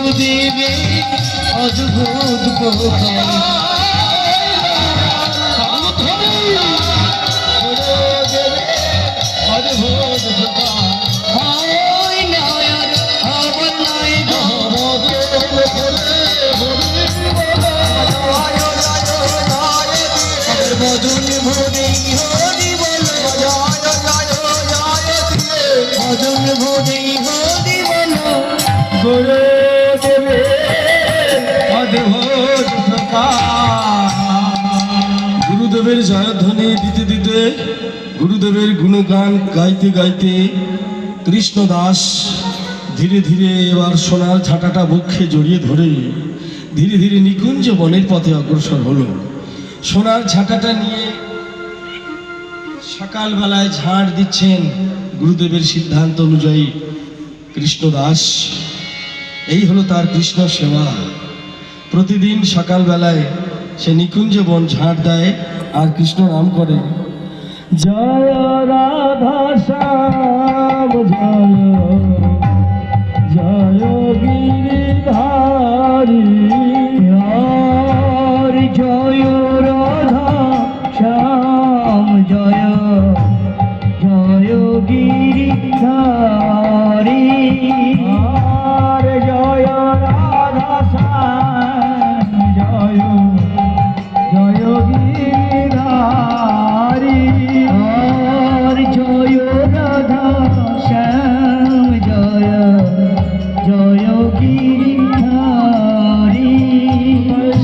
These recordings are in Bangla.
গুরুদেবে অদ্ভুত প্রকার অদ্ভুত মদন ভরে হরি বল মদন ভরে হরি বল গুরুদেবে অদ্ভুত প্রকার। গুরুদেবের জয়ধ্বনি দিতে দিতে গুরুদেবের গুণগান গাইতে গাইতে কৃষ্ণদাস ধীরে ধীরে এবার সোনার ঝাঁটাটা বক্ষে জড়িয়ে ধরে ধীরে ধীরে নিকুঞ্জ বনের পথে অগ্রসর হলো। সোনার ঝাঁটাটা নিয়ে সকালবেলায় ঝাড় দিচ্ছেন গুরুদেবের সিদ্ধান্ত অনুযায়ী কৃষ্ণদাস। এই হলো তার কৃষ্ণ সেবা। প্রতিদিন সকালবেলায় সে নিকুঞ্জ বন ঝাড় দেয় আর কৃষ্ণ নাম করে জয় রাধা শ্যাম জয় জয় গিরিধারী জয় রাধা শ্যাম জয় জয় গিরিধারী জয় রাধা শ্যাম জয় জয় গিরিধারী জয় রাধা শ্যাম জয় জয় গিরিধারী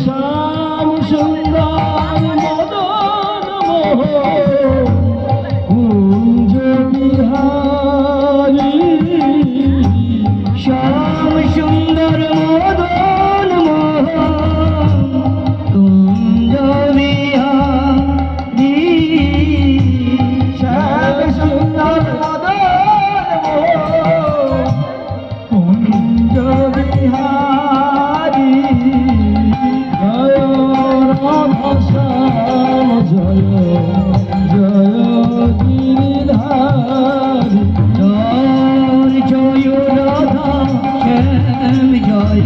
শ্যাম সুন্দর মদন মোহন কুঞ্জ বিহারী শ্যাম সুন্দর মদন মোহন কুঞ্জ বিহারী শ্যাম সুন্দর মদন মোহন কুঞ্জ বিহারী জয় রাধা শ্যাম জয় জয় গিরিধারী জয় রাধা শ্যাম জয়